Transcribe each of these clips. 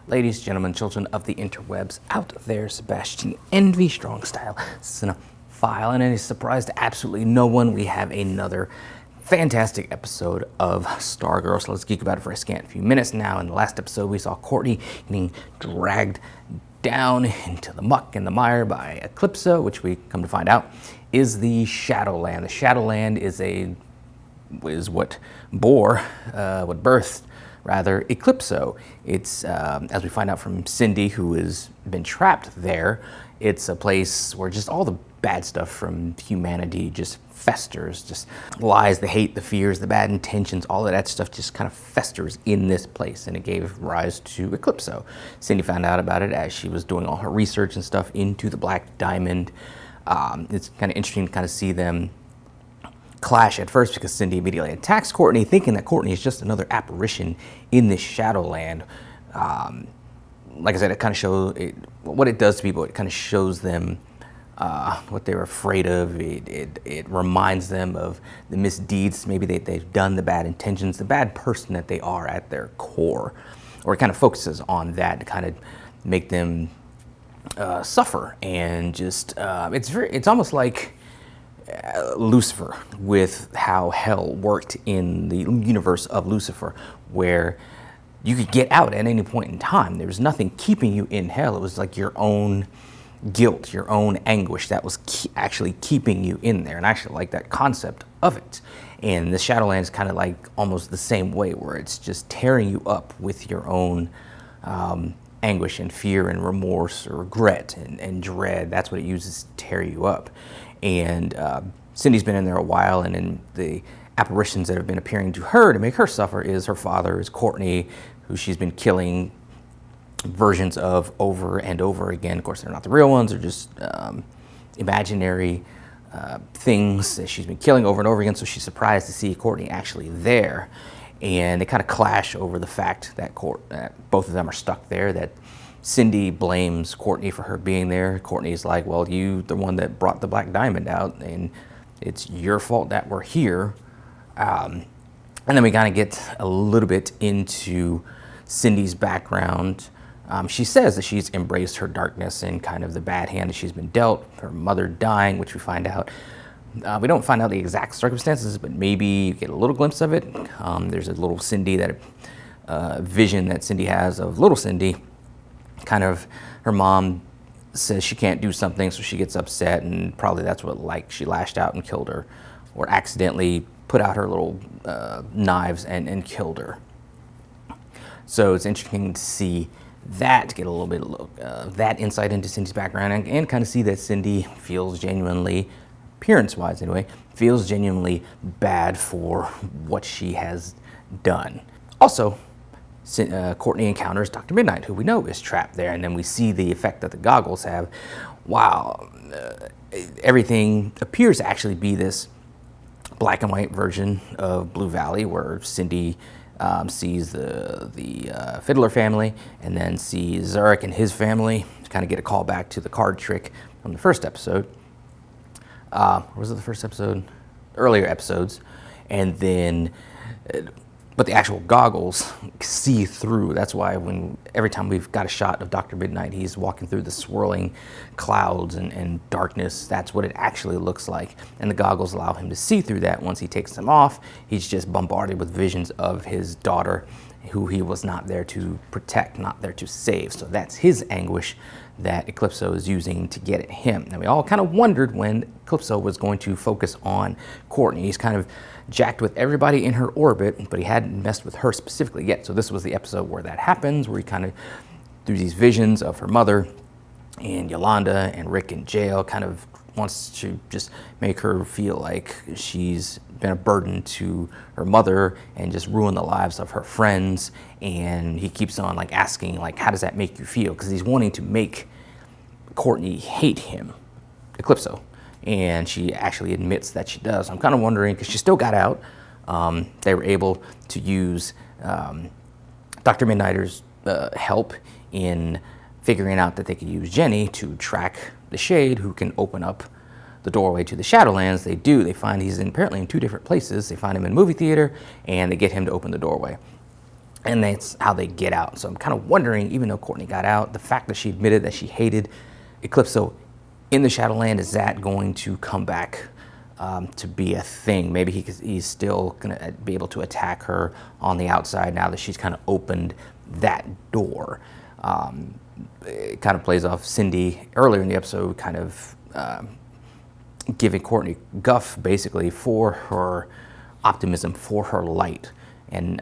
Ladies, gentlemen, children of the interwebs, out there, Sebastian Envy Strong Style Cinephile, and any surprise to absolutely no one, we have another fantastic episode of Stargirl. So let's geek about it for a scant few minutes now. In the last episode, we saw Courtney getting dragged down into the muck and the mire by Eclipso, which we come to find out is the Shadowland. The Shadowland is what birthed Eclipso. It's, as we find out from Cindy, who has been trapped there, it's a place where just all the bad stuff from humanity just festers, just lies, the hate, the fears, the bad intentions, all of that stuff just kind of festers in this place, and it gave rise to Eclipso. Cindy found out about it as she was doing all her research and stuff into the Black Diamond. It's kind of interesting to kind of see them clash at first, because Cindy immediately attacks Courtney, thinking that Courtney is just another apparition in this Shadowland. Like I said, it kind of shows what it does to people. It kind of shows them what they're afraid of. It reminds them of the misdeeds maybe they've done, the bad intentions, the bad person that they are at their core. Or it kind of focuses on that to kind of make them suffer, and just it's almost like Lucifer, with how hell worked in the universe of Lucifer, where you could get out at any point in time. There was nothing keeping you in hell. It was like your own guilt, your own anguish that was actually keeping you in there. And I actually like that concept of it. And the Shadowland is kind of like almost the same way, where it's just tearing you up with your own anguish and fear and remorse or regret and dread. That's what it uses to tear you up. And Cindy's been in there a while, and in the apparitions that have been appearing to her to make her suffer is her father, is Courtney, who she's been killing versions of over and over again. Of course, they're not the real ones. They're just imaginary things that she's been killing over and over again. So she's surprised to see Courtney actually there. And they kind of clash over the fact that both of them are stuck there, that Cindy blames Courtney for her being there. Courtney's like, well, you the one that brought the Black Diamond out, and it's your fault that we're here. And then we kind of get a little bit into Cindy's background. She says that she's embraced her darkness and kind of the bad hand that she's been dealt, her mother dying, which we find out. We don't find out the exact circumstances, but maybe you get a little glimpse of it. There's a little Cindy vision that Cindy has of little Cindy. Kind of, her mom says she can't do something, so she gets upset, and probably that's what, she lashed out and killed her, or accidentally put out her little knives and killed her. So it's interesting to see that, to get a little bit of that insight into Cindy's background, and kind of see that Cindy feels genuinely, appearance-wise anyway, feels genuinely bad for what she has done. Also, Courtney encounters Dr. Midnight, who we know is trapped there, and then we see the effect that the goggles have. Wow, everything appears to actually be this black and white version of Blue Valley, where Cindy sees the Fiddler family, and then sees Zarek and his family, to kind of get a call back to the card trick from the first episode. Was it the first episode? Earlier episodes. And then but the actual goggles see through. That's why every time we've got a shot of Dr. Midnight, he's walking through the swirling clouds and darkness. That's what it actually looks like. And the goggles allow him to see through that. Once he takes them off, he's just bombarded with visions of his daughter, who he was not there to protect, not there to save. So that's his anguish that Eclipso is using to get at him. Now, we all kind of wondered when Eclipso was going to focus on Courtney. He's kind of jacked with everybody in her orbit, but he hadn't messed with her specifically yet. So this was the episode where that happens, where he kind of, through these visions of her mother and Yolanda and Rick in jail, kind of wants to just make her feel like she's been a burden to her mother and just ruin the lives of her friends. And he keeps on asking, how does that make you feel? Because he's wanting to make Courtney hate him, Eclipso. And she actually admits that she does. I'm kind of wondering, because she still got out, they were able to use Dr. Midnighter's help in figuring out that they could use Jenny to track the Shade, who can open up the doorway to the Shadowlands. They do. They find he's apparently in two different places. They find him in a movie theater, and they get him to open the doorway. and that's how they get out. So I'm kind of wondering, even though Courtney got out, the fact that she admitted that she hated Eclipso in the Shadowland, is that going to come back to be a thing? Maybe he's still going to be able to attack her on the outside now that she's kind of opened that door. It kind of plays off Cindy earlier in the episode, kind of giving Courtney guff basically for her optimism, for her light, and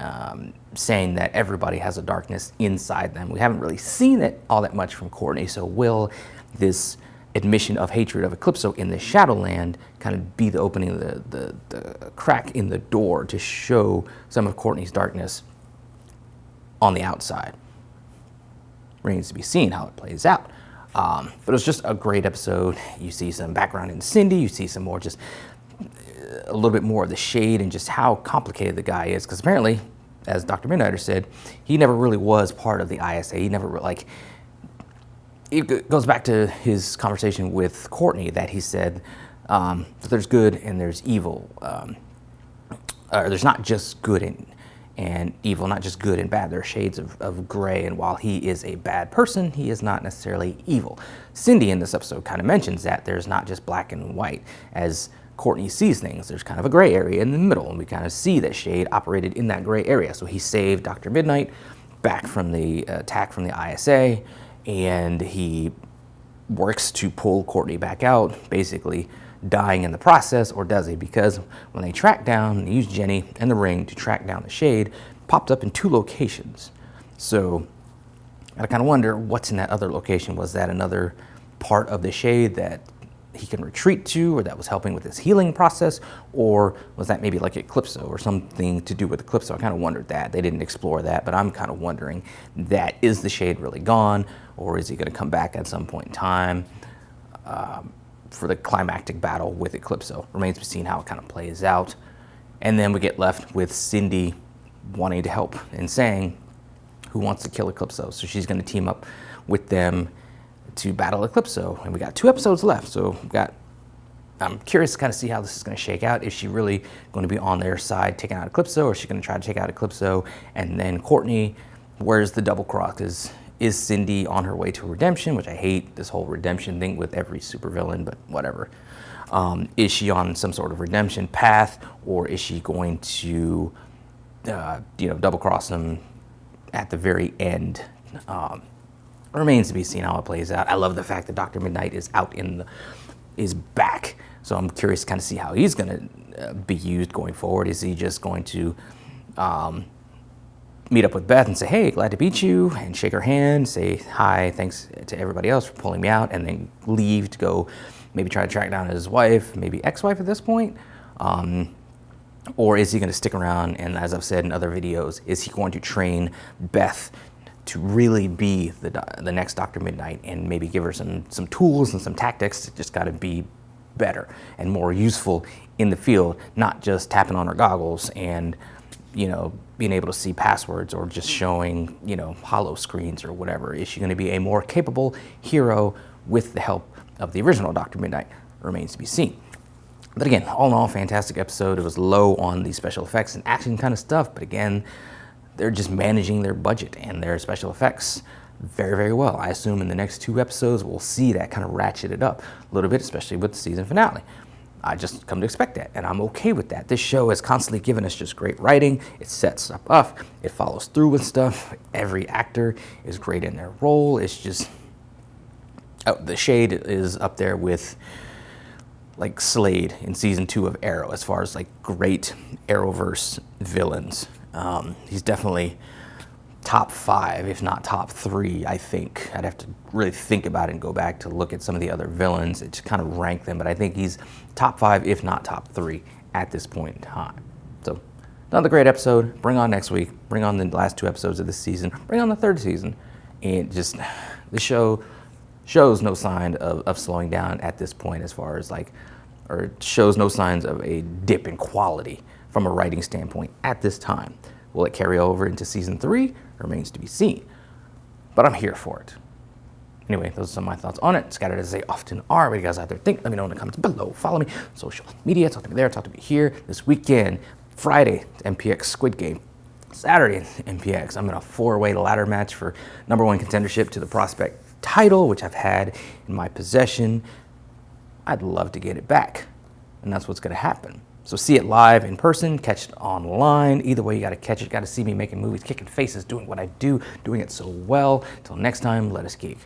saying that everybody has a darkness inside them. We haven't really seen it all that much from Courtney, so will this admission of hatred of Eclipso in the Shadowland kind of be the opening of the crack in the door to show some of Courtney's darkness on the outside? Remains to be seen how it plays out. But it was just a great episode. You see some background in Cindy, you see some more, just a little bit more of the shade and just how complicated the guy is, because apparently, as Dr. Midnighter said, he never really was part of the ISA. He never, like, it goes back to his conversation with Courtney that he said that there's good and there's evil. Or there's not just good and evil, not just good and bad. There are shades of gray, and while he is a bad person, he is not necessarily evil. Cindy in this episode kind of mentions that there's not just black and white. As Courtney sees things, there's kind of a gray area in the middle, and we kind of see that Shade operated in that gray area. So he saved Dr. Midnight back from the attack from the ISA, and he works to pull Courtney back out, basically dying in the process, or does he? Because when they track down, they use Jenny and the ring to track down the Shade, popped up in 2 locations. So I kind of wonder what's in that other location. Was that another part of the Shade that he can retreat to, or that was helping with his healing process, or was that maybe like Eclipso or something to do with Eclipso? I kind of wondered that. They didn't explore that, but I'm kind of wondering that, is the Shade really gone, or is he going to come back at some point in time for the climactic battle with Eclipso? Remains to be seen how it kind of plays out. And then we get left with Cindy wanting to help and saying who wants to kill Eclipso. So she's going to team up with them to battle Eclipso. And we got 2 episodes left. So I'm curious to kind of see how this is going to shake out. Is she really going to be on their side taking out Eclipso, or is she going to try to take out Eclipso? And then Courtney, where's the double cross? Is Cindy on her way to redemption, which I hate this whole redemption thing with every supervillain, but whatever. Is she on some sort of redemption path, or is she going to, double cross them at the very end? Remains to be seen how it plays out. I love the fact that Dr. Midnight is is back. So I'm curious to kind of see how he's going to be used going forward. Is he just going to meet up with Beth and say, hey, glad to meet you, and shake her hand, say hi, thanks to everybody else for pulling me out, and then leave to go maybe try to track down his wife, maybe ex-wife at this point? Or is he going to stick around, and as I've said in other videos, is he going to train Beth to really be the next Dr. Midnight, and maybe give her some tools and some tactics to just got to be better and more useful in the field, not just tapping on her goggles and, being able to see passwords, or just showing, hollow screens or whatever? Is she going to be a more capable hero with the help of the original Dr. Midnight? Remains to be seen. But again, all in all, fantastic episode. It was low on the special effects and action kind of stuff, but again, they're just managing their budget and their special effects very, very well. I assume in the next 2 episodes, we'll see that kind of ratcheted up a little bit, especially with the season finale. I just come to expect that, and I'm okay with that. This show has constantly given us just great writing. It sets stuff up. It follows through with stuff. Every actor is great in their role. It's just, the Shade is up there with like Slade in season 2 of Arrow as far as like great Arrowverse villains. He's definitely top 5, if not top 3, I think. I'd have to really think about it and go back to look at some of the other villains and to kind of rank them, but I think he's top 5, if not top 3 at this point in time. So, another great episode. Bring on next week. Bring on the last 2 episodes of this season. Bring on the 3rd season. And just, the show shows no sign of slowing down at this point, as far as or shows no signs of a dip in quality from a writing standpoint at this time. Will it carry over into season 3? Remains to be seen. But I'm here for it. Anyway, those are some of my thoughts on it. Scattered as they often are. What do you guys out there think? Let me know in the comments below. Follow me on social media. Talk to me there. Talk to me here. This weekend, Friday, MPX Squid Game. Saturday in MPX. I'm in a 4-way ladder match for #1 contendership to the prospect title, which I've had in my possession. I'd love to get it back, and that's what's going to happen. So see it live in person, catch it online. Either way, you got to catch it. Got to see me making movies, kicking faces, doing what I do, doing it so well. Till next time, let us geek.